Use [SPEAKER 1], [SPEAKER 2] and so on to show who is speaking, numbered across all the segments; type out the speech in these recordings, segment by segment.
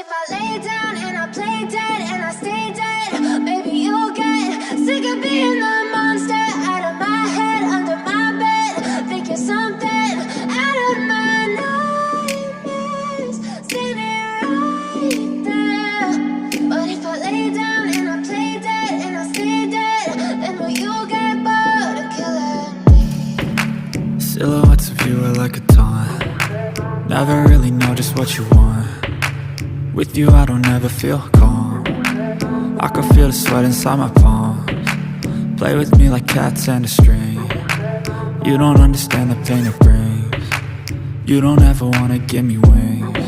[SPEAKER 1] if I lay down and I play dead and I stay dead, baby, you'll get sick of being the monster out of my head, under my bed, thinking something out of my nightmares, standing right there. But if I lay down and I play dead and I stay dead, then will you get bored of killing me?
[SPEAKER 2] Silhouettes of you are like a taunt. Never really know just what you want. With you I don't ever feel calm. I can feel the sweat inside my palms. Play with me like cats and a string. You don't understand the pain it brings. You don't ever wanna give me wings.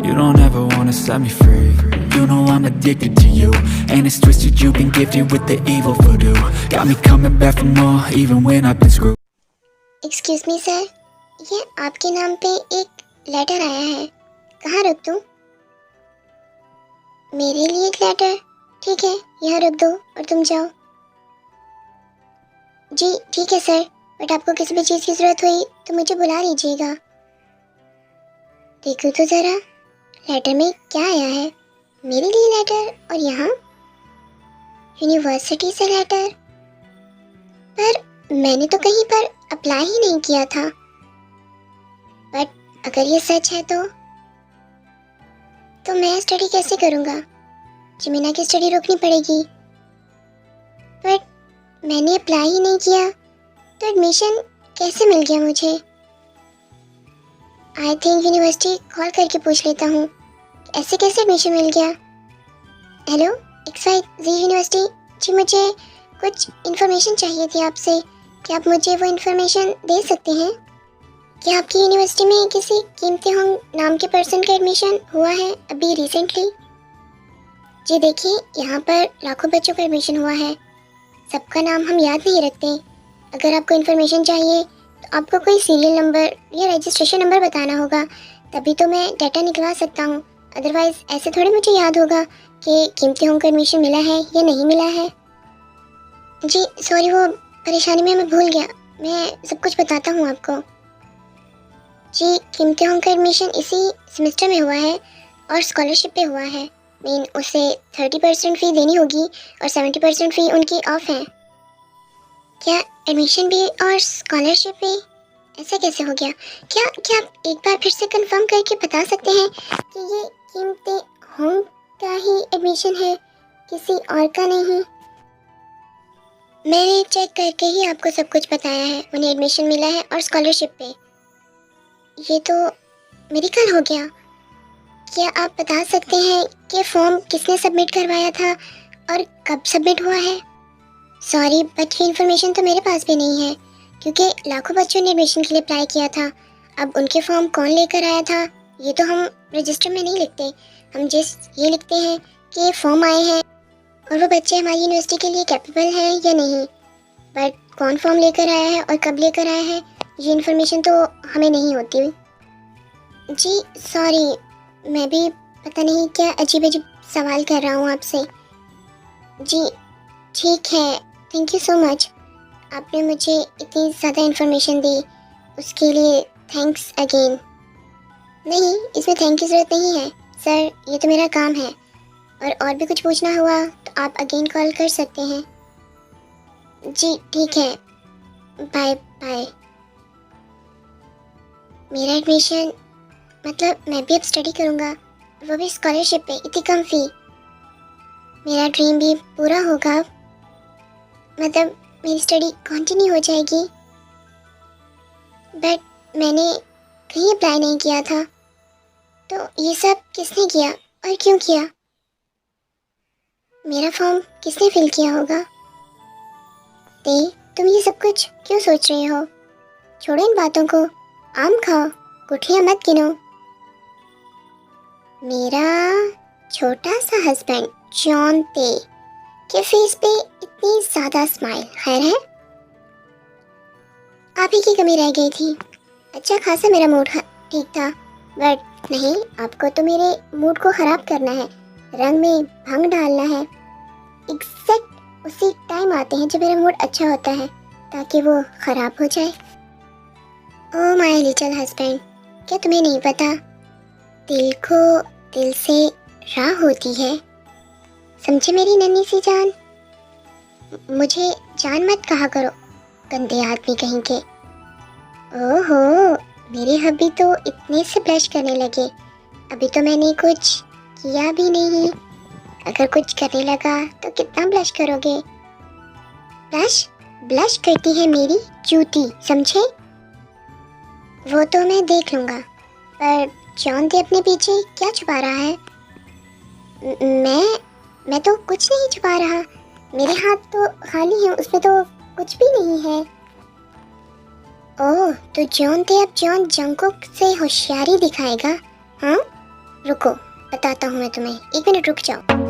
[SPEAKER 2] You don't ever wanna set me free. You know I'm addicted to you, and it's twisted, you've been gifted with the evil voodoo. Got me coming back for more even when I've been screwed.
[SPEAKER 3] Excuse me sir, ये आपके नाम पे एक letter आया है, कहाँ रख दूँ? मेरे लिए एक लेटर? ठीक है, यहाँ रख दो और तुम जाओ। जी ठीक है सर, बट आपको किसी भी चीज़ की ज़रूरत हुई तो मुझे बुला लीजिएगा। देखो तो ज़रा लेटर में क्या आया है। मेरे लिए लेटर, और यहाँ यूनिवर्सिटी से लेटर। पर मैंने तो कहीं पर अप्लाई ही नहीं किया था। बट अगर ये सच है तो मैं स्टडी कैसे करूँगा? जमीना की स्टडी रोकनी पड़ेगी। बट मैंने अप्लाई ही नहीं किया तो एडमिशन कैसे मिल गया मुझे? आई थिंक यूनिवर्सिटी कॉल करके पूछ लेता हूँ ऐसे कैसे एडमिशन मिल गया। हेलो XYZ यूनिवर्सिटी जी, मुझे कुछ इन्फॉर्मेशन चाहिए थी आपसे। क्या आप मुझे वो इन्फॉर्मेशन दे सकते हैं? क्या आपकी यूनिवर्सिटी में किसी कीमती होंग नाम के पर्सन का एडमिशन हुआ है अभी रिसेंटली? जी देखिए, यहाँ पर लाखों बच्चों का एडमिशन हुआ है। सबका नाम हम याद नहीं रखते। अगर आपको इन्फॉर्मेशन चाहिए तो आपको कोई सीरियल नंबर या रजिस्ट्रेशन नंबर बताना होगा, तभी तो मैं डाटा निकलवा सकता हूँ। अदरवाइज़ ऐसे थोड़ी मुझे याद होगा कि कीमती होंग का एडमिशन मिला है या नहीं मिला है। जी सॉरी, वो परेशानी में मैं भूल गया। मैं सब कुछ बताता हूँ आपको। जी, कीमती होंग का एडमिशन इसी सेमेस्टर में हुआ है और स्कॉलरशिप पे हुआ है। मीन उसे 30% फ़ी देनी होगी और 70% फ़ी उनकी ऑफ है। क्या एडमिशन भी और स्कॉलरशिप भी? ऐसा कैसे हो गया? क्या आप एक बार फिर से कंफर्म करके बता सकते हैं कि ये कीमती होंग का ही एडमिशन है, किसी और का नहीं? मैंने चेक करके ही आपको सब कुछ बताया है। उन्हें एडमिशन मिला है और स्कॉलरशिप पे। ये तो मेडिकल हो गया। क्या आप बता सकते हैं कि फॉर्म किसने सबमिट करवाया था और कब सबमिट हुआ है? सॉरी, बट ये इन्फॉर्मेशन तो मेरे पास भी नहीं है, क्योंकि लाखों बच्चों ने एडमिशन के लिए अप्लाई किया था। अब उनके फॉर्म कौन लेकर आया था ये तो हम रजिस्टर में नहीं लिखते। हम ये लिखते हैं कि फॉर्म आए हैं और वो बच्चे हमारी यूनिवर्सिटी के लिए कैपेबल हैं या नहीं। बट कौन फॉर्म लेकर आया है और कब लेकर आया है ये इन्फॉर्मेशन तो हमें नहीं होती। जी सॉरी, मैं भी पता नहीं क्या अजीब अजीब सवाल कर रहा हूँ आपसे। जी ठीक है, थैंक यू सो मच। आपने मुझे इतनी ज़्यादा इन्फॉर्मेशन दी, उसके लिए थैंक्स अगेन। नहीं, इसमें थैंक की ज़रूरत नहीं है सर, ये तो मेरा काम है। और भी कुछ पूछना हुआ तो आप अगेन कॉल कर सकते हैं। जी ठीक है, बाय बाय। मेरा एडमिशन, मतलब मैं भी अब स्टडी करूँगा, वो भी स्कॉलरशिप पे, इतनी कम फ़ी। मेरा ड्रीम भी पूरा होगा, मतलब मेरी स्टडी कंटिन्यू हो जाएगी। बट मैंने कहीं अप्लाई नहीं किया था, तो ये सब किसने किया और क्यों किया? मेरा फॉर्म किसने फिल किया होगा? तुम ये सब कुछ क्यों सोच रहे हो? छोड़ो इन बातों को, आम खाओ, गुठलियाँ मत गिनो। मेरा छोटा सा हस्बैंड जॉन ते के फेस पे इतनी ज़्यादा स्माइल, खैर है? आप ही की कमी रह गई थी। अच्छा खासा मेरा मूड ठीक था, बट नहीं, आपको तो मेरे मूड को ख़राब करना है, रंग में भंग डालना है। एग्जैक्ट उसी टाइम आते हैं जब मेरा मूड अच्छा होता है, ताकि वो ख़राब हो जाए। ओह माय लिटिल हस्बैंड, क्या तुम्हें नहीं पता, दिल को दिल से राह होती है, समझे मेरी नन्ही सी जान। मुझे जान मत कहा करो, गंदे आदमी कहीं के। ओहो, मेरे हब्बी तो इतने से ब्लश करने लगे, अभी तो मैंने कुछ किया भी नहीं। अगर कुछ करने लगा तो कितना ब्लश करोगे? ब्लश ब्लश करती है मेरी जूती, समझे? वो तो मैं देख लूँगा, पर जॉन ते अपने पीछे क्या छुपा रहा है? मैं तो कुछ नहीं छुपा रहा, मेरे हाथ तो खाली हैं, उसमें तो कुछ भी नहीं है। ओह, तो जॉन ते अब जॉन जंगकुक से होशियारी दिखाएगा? हाँ, रुको बताता हूँ मैं तुम्हें, 1 मिनट रुक जाओ।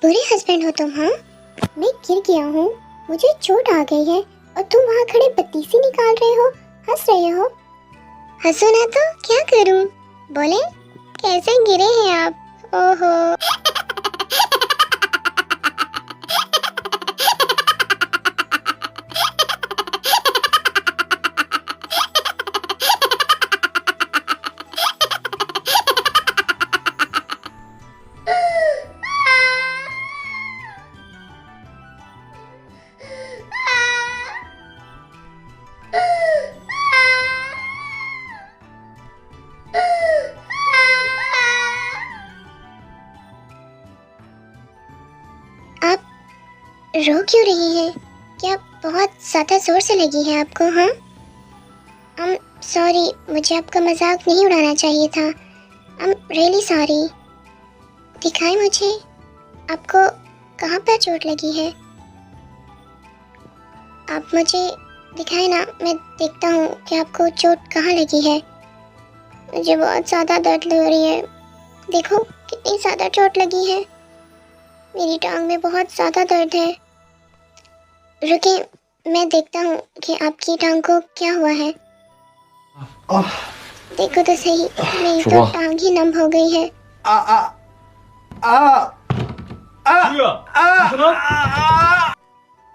[SPEAKER 3] बुरे हस्बैंड हो तुम। हाँ, मैं गिर गया हूँ, मुझे चोट आ गई है और तुम वहाँ खड़े बत्तीसी निकाल रहे हो, हंस रहे हो। हंसो ना तो क्या करूँ? बोले कैसे गिरे हैं आप? ओहो। आप रो क्यों रही हैं? क्या बहुत ज़्यादा ज़ोर से लगी है आपको? हाँ, सॉरी, मुझे आपका मजाक नहीं उड़ाना चाहिए था। Really sorry. दिखाएं मुझे, आपको कहाँ पर चोट लगी है? आप मुझे दिखाएं ना, मैं देखता हूँ कि आपको चोट कहाँ लगी है। मुझे बहुत ज़्यादा दर्द हो रही है, देखो कितनी ज़्यादा चोट लगी है। मेरी टांग में बहुत ज़्यादा दर्द है। रुकिए, मैं देखता हूँ कि आपकी टांग को क्या हुआ है। देखो तो सही, मेरी तो टांग ही नम हो गई है।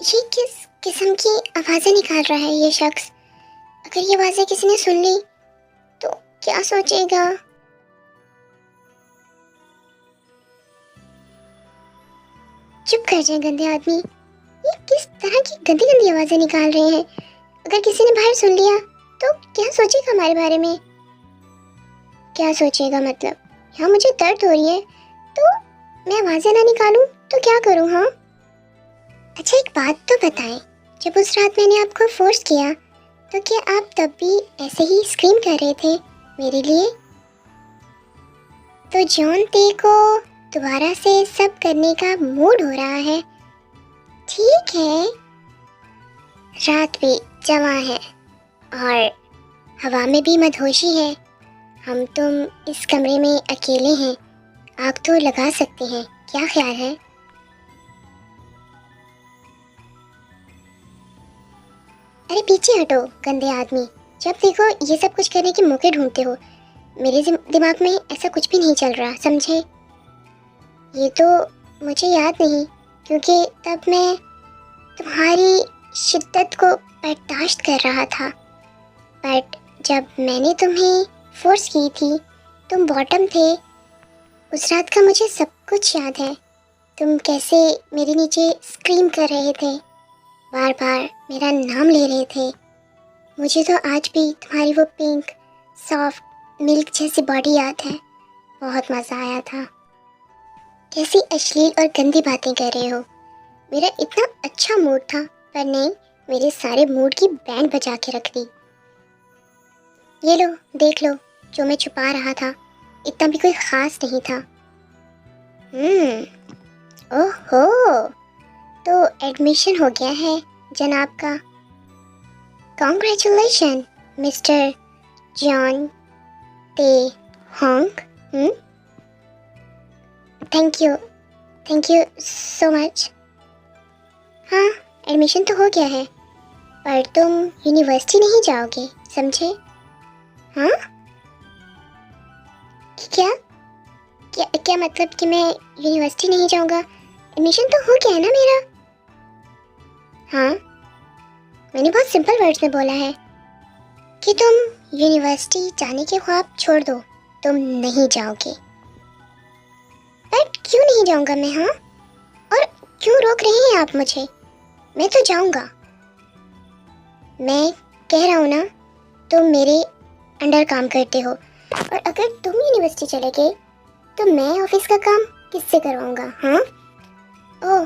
[SPEAKER 3] ये किस किस्म की आवाज़ें निकाल रहा है ये शख्स? अगर ये आवाज़ें किसी ने सुन ली तो क्या सोचेगा? चुप कर जाए गंदे आदमी, ये किस तरह की गंदी गंदी आवाज़ें निकाल रहे हैं? अगर किसी ने बाहर सुन लिया तो क्या सोचेगा हमारे बारे में? क्या सोचेगा मतलब? यहाँ मुझे दर्द हो रही है तो मैं आवाज़ें ना निकालूं तो क्या करूं? हाँ, अच्छा एक बात तो बताएं, जब उस रात मैंने आपको फोर्स किया तो क्या आप तब भी ऐसे ही स्क्रीम कर रहे थे मेरे लिए? तो जॉन ते को दोबारा से सब करने का मूड हो रहा है। ठीक है, रात भी जवा है और हवा में भी मदहोशी है। हम तुम इस कमरे में अकेले हैं, आग तो लगा सकते हैं, क्या ख्याल है? अरे पीछे हटो गंदे आदमी, जब देखो ये सब कुछ करने के मौके ढूंढते हो। मेरे दिमाग में ऐसा कुछ भी नहीं चल रहा, समझे? ये तो मुझे याद नहीं, क्योंकि तब मैं तुम्हारी शिद्दत को बर्दाश्त कर रहा था। बट जब मैंने तुम्हें फोर्स की थी, तुम बॉटम थे। उस रात का मुझे सब कुछ याद है। तुम कैसे मेरे नीचे स्क्रीम कर रहे थे, बार बार मेरा नाम ले रहे थे। मुझे तो आज भी तुम्हारी वो पिंक सॉफ्ट मिल्क जैसी बॉडी याद है। बहुत मज़ा आया था। कैसी अश्लील और गंदी बातें कर रहे हो। मेरा इतना अच्छा मूड था, पर नहीं, मेरे सारे मूड की बैंड बजा के रख दी। ये लो देख लो, जो मैं छुपा रहा था इतना भी कोई ख़ास नहीं था। ओहो, तो एडमिशन हो गया है जनाब का। कॉन्ग्रेचुलेशन मिस्टर जॉन ते Hong. Thank you so much. हाँ, एडमिशन तो हो गया है, पर तुम यूनिवर्सिटी नहीं जाओगे, समझे? हाँ? क्या क्या क्या मतलब कि मैं यूनिवर्सिटी नहीं जाऊंगा? एडमिशन तो हो गया है ना मेरा। हाँ, मैंने बहुत सिंपल वर्ड्स में बोला है कि तुम यूनिवर्सिटी जाने के ख्वाब छोड़ दो, तुम नहीं जाओगे। बट क्यों नहीं जाऊंगा मैं? हाँ, और क्यों रोक रहे हैं आप मुझे? मैं तो जाऊंगा। मैं कह रहा हूँ ना, तुम मेरे अंडर काम करते हो, और अगर तुम यूनिवर्सिटी चले गए तो मैं ऑफिस का काम किससे करवाऊंगा? हाँ? ओह,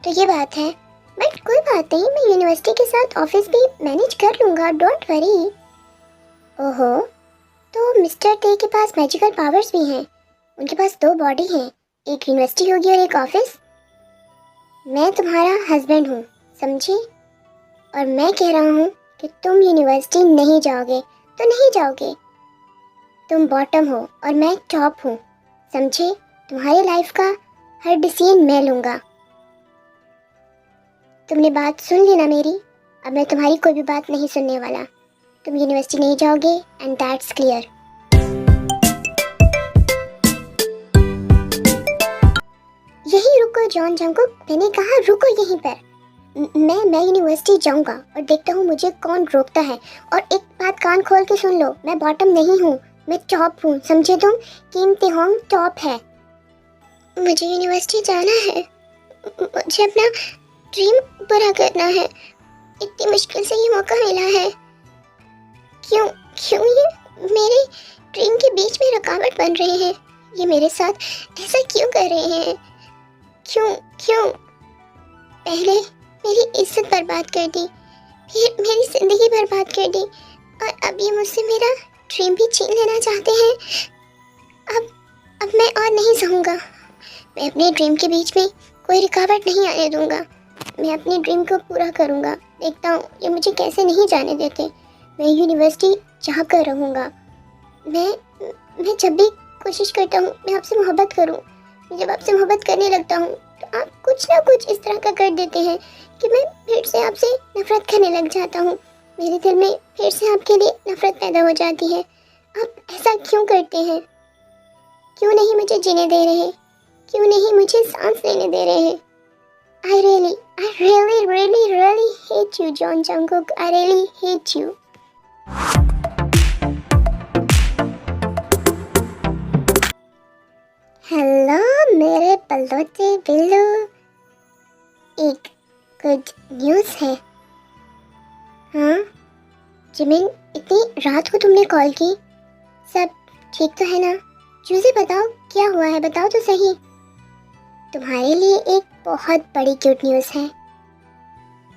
[SPEAKER 3] तो ये बात है। बट कोई बात नहीं, मैं यूनिवर्सिटी के साथ ऑफिस भी मैनेज कर लूँगा, डोंट वरी। ओहो, तो मिस्टर ते के पास मैजिकल पावर्स भी हैं। उनके पास 2 बॉडी हैं, एक यूनिवर्सिटी होगी और एक ऑफिस। मैं तुम्हारा हस्बैंड हूँ, समझी? और मैं कह रहा हूँ कि तुम यूनिवर्सिटी नहीं जाओगे तो नहीं जाओगे। तुम बॉटम हो और मैं टॉप हूँ, समझे? तुम्हारी लाइफ का हर डिसीजन मैं लूँगा। तुमने बात सुन ली ना मेरी? अब मैं तुम्हारी कोई भी बात नहीं सुनने वाला। तुम यूनिवर्सिटी नहीं जाओगे एंड दैट्स क्लियर। यहीं रुको जॉन जंगकुक, मैंने कहा रुको यहीं पर। मैं यूनिवर्सिटी जाऊंगा और देखता हूँ मुझे कौन रोकता है। और एक बात कान खोल के सुन लो, मैं बॉटम नहीं हूँ, मैं टॉप हूँ, समझे तुम? किम ते होंग टॉप है। मुझे यूनिवर्सिटी जाना है, मुझे अपना ड्रीम पूरा करना है। इतनी मुश्किल से ये मौका मिला है, क्यों क्यों ये मेरे ड्रीम के बीच में रुकावट बन रहे हैं? ये मेरे साथ ऐसा क्यों कर रहे हैं? क्यों क्यों? पहले मेरी इज्जत बर्बाद कर दी, फिर मेरी जिंदगी बर्बाद कर दी, और अब ये मुझसे मेरा ड्रीम भी छीन लेना चाहते हैं। अब मैं और नहीं सहूँगा। मैं अपने ड्रीम के बीच में कोई रुकावट नहीं आने दूँगा। मैं अपनी ड्रीम को पूरा करूँगा। देखता हूँ ये मुझे कैसे नहीं जाने देते। मैं यूनिवर्सिटी जाकर रहूँगा। मैं जब भी कोशिश करता हूँ मैं आपसे मोहब्बत करूँ, मैं जब आपसे मोहब्बत करने लगता हूँ तो आप कुछ ना कुछ इस तरह का कर देते हैं कि मैं फिर से आपसे नफरत करने लग जाता हूँ। मेरे दिल में फिर से आपके लिए नफरत पैदा हो जाती है। आप ऐसा क्यों करते हैं? क्यों नहीं मुझे जीने दे रहे? क्यों नहीं मुझे सांस लेने दे रहे हैं? I really hate you, John Jungkook. I really hate you. Hello मेरे पल्लोचे बिल्लू, एक गुड न्यूज़ है। हाँ जिमिन, इतनी रात को तुमने कॉल की, सब ठीक तो है ना? चूज़े बताओ क्या हुआ है, बताओ तो सही। तुम्हारे लिए एक बहुत बड़ी गुड न्यूज़ है।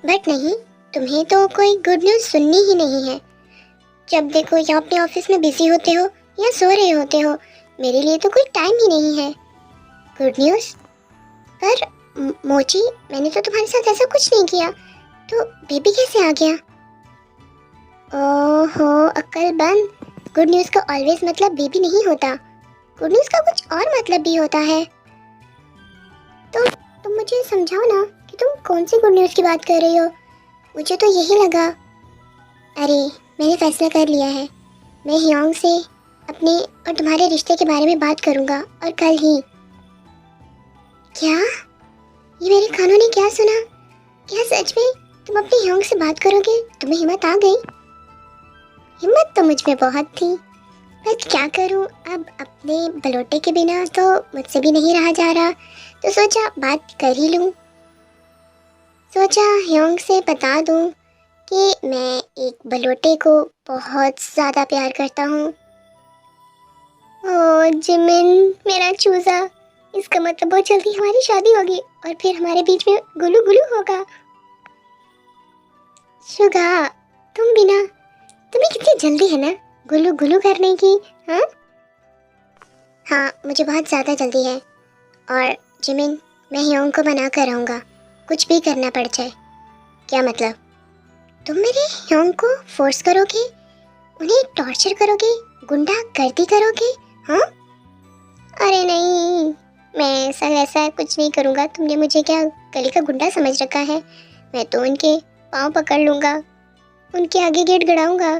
[SPEAKER 3] बट नहीं, तुम्हें तो कोई गुड न्यूज़ सुननी ही नहीं है। जब देखो या अपने ऑफिस में बिजी होते हो या सो रहे होते हो, मेरे लिए तो कोई टाइम ही नहीं है। Good news? पर मोची, मैंने तो तुम्हारे साथ ऐसा कुछ नहीं किया, तो बेबी कैसे आ गया? ओहो अक्लबंद, गुड न्यूज़ का ऑलवेज मतलब बेबी नहीं होता। गुड न्यूज़ का कुछ और मतलब भी होता है। तो तुम मुझे समझाओ ना कि तुम कौन सी गुड न्यूज़ की बात कर रही हो। मुझे तो यही लगा। अरे मैंने फैसला कर लिया है, मैं हियोंग से अपने और तुम्हारे रिश्ते के बारे में बात करूंगा, और कल ही। क्या? ये मेरे कानों ने क्या सुना? क्या सच में तुम अपने हियोंग से बात करोगे? तुम्हें हिम्मत आ गई? हिम्मत तो मुझ में बहुत थी, पर क्या करूं, अब अपने बलोटे के बिना तो मुझसे भी नहीं रहा जा रहा, तो सोचा बात कर ही लूं। सोचा हियोंग से बता दूं कि मैं एक बलोटे को बहुत ज़्यादा प्यार करता हूँ। ओह जिमिन, मेरा चूज़ा, इसका मतलब बहुत जल्दी हमारी शादी होगी और फिर हमारे बीच में गुलू गुलू होगा। शुगा, तुम बिना, तुम्हें कितनी जल्दी है ना गुलू गुलू करने की? हाँ हाँ, मुझे बहुत ज़्यादा जल्दी है। और जिमिन, मैं हियोंग को बना कर रहूँगा, कुछ भी करना पड़ जाए। क्या मतलब? तुम मेरे हियोंग को फोर्स करोगे, उन्हें टॉर्चर करोगे गुंडा गर्दी करोगे? हाँ? अरे नहीं, मैं ऐसा वैसा कुछ नहीं करूँगा। तुमने मुझे क्या गली का गुंडा समझ रखा है? मैं तो उनके पाँव पकड़ लूँगा, उनके आगे गेट गड़ाऊँगा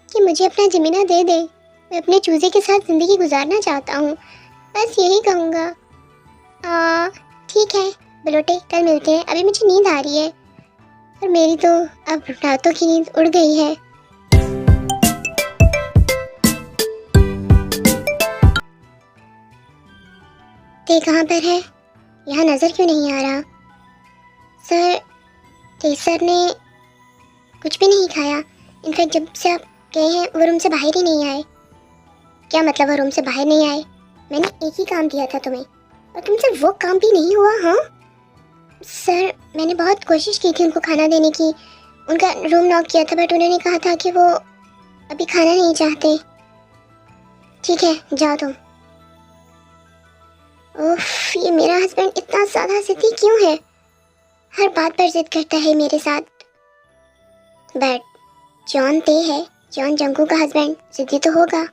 [SPEAKER 3] कि मुझे अपना ज़मीना दे दे। मैं अपने चूजे के साथ ज़िंदगी गुजारना चाहता हूँ, बस यही कहूँगा। ठीक है बलोटे, कल मिलते हैं। अभी मुझे नींद आ रही है और मेरी तो अब रातों की नींद उड़ गई है। ते कहाँ पर है? यहाँ नज़र क्यों नहीं आ रहा? सर, सर ने कुछ भी नहीं खाया। इनफैक्ट जब से आप गए हैं वो रूम से बाहर ही नहीं आए। क्या मतलब वो रूम से बाहर नहीं आए? मैंने एक ही काम दिया था तुम्हें और तुमसे वो काम भी नहीं हुआ। हाँ सर, मैंने बहुत कोशिश की थी उनको खाना देने की, उनका रूम नॉक किया था, बट उन्होंने कहा था कि वो अभी खाना नहीं चाहते। ठीक है, जाओ तुम। उफ, ये मेरा हस्बैंड इतना ज़्यादा ज़िद्दी क्यों है? हर बात पर जिद करता है मेरे साथ। बट जॉन ते है, जॉन जंगू का हस्बैंड, जिद्दी तो होगा।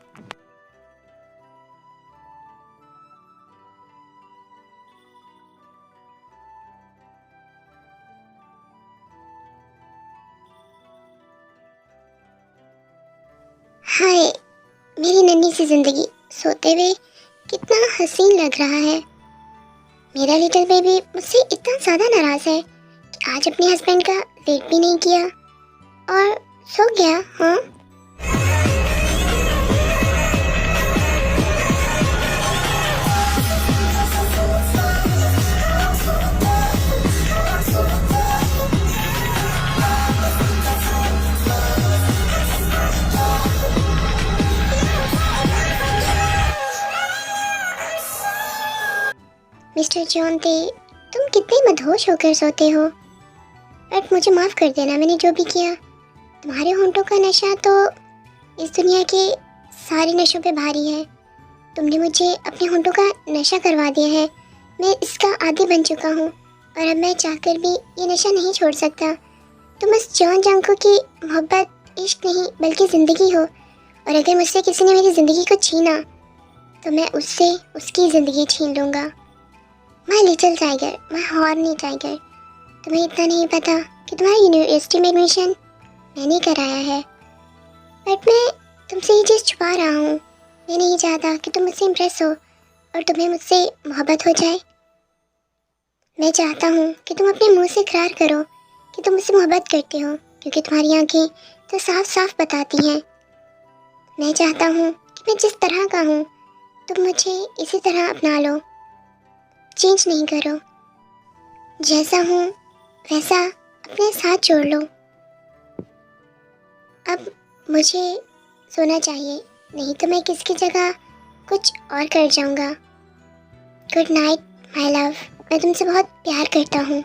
[SPEAKER 3] हाय, मेरी नन्ही सी जिंदगी सोते हुए कितना हसीन लग रहा है। मेरा लिटिल बेबी मुझसे इतना ज़्यादा नाराज़ है कि आज अपने हस्बैंड का वेट भी नहीं किया और सो गया। हाँ मिस्टर जॉन ते, तुम कितने मदहोश होकर सोते हो। बट मुझे माफ़ कर देना, मैंने जो भी किया। तुम्हारे होंठों का नशा तो इस दुनिया के सारे नशों पे भारी है। तुमने मुझे अपने होंठों का नशा करवा दिया है। मैं इसका आदी बन चुका हूँ और अब मैं चाहकर भी ये नशा नहीं छोड़ सकता। तुम उस जॉन जंगू की मोहब्बत इश्क नहीं बल्कि ज़िंदगी हो, और अगर मुझसे किसी ने मेरी ज़िंदगी को छीना तो मैं उससे उसकी ज़िंदगी छीन लूँगा। My little tiger, my horny tiger, तुम्हें इतना नहीं पता कि तुम्हारी यूनिवर्सिटी में एडमिशन मैंने कराया है। बट मैं तुमसे ये चीज़ छुपा रहा हूँ। मैं नहीं चाहता कि तुम मुझसे इम्प्रेस हो और तुम्हें मुझसे मोहब्बत हो जाए। मैं चाहता हूँ कि तुम अपने मुंह से इकरार करो कि तुम मुझसे मोहब्बत करते हो, क्योंकि तुम्हारी आंखें तो साफ साफ बताती हैं। मैं चाहता हूँ कि मैं जिस तरह का हूँ तुम मुझे इसी तरह अपना लो, चेंज नहीं करो। जैसा हूँ वैसा अपने साथ जोड़ लो। अब मुझे सोना चाहिए, नहीं तो मैं किसकी जगह कुछ और कर जाऊँगा। गुड नाइट माय लव, मैं तुमसे बहुत प्यार करता हूँ।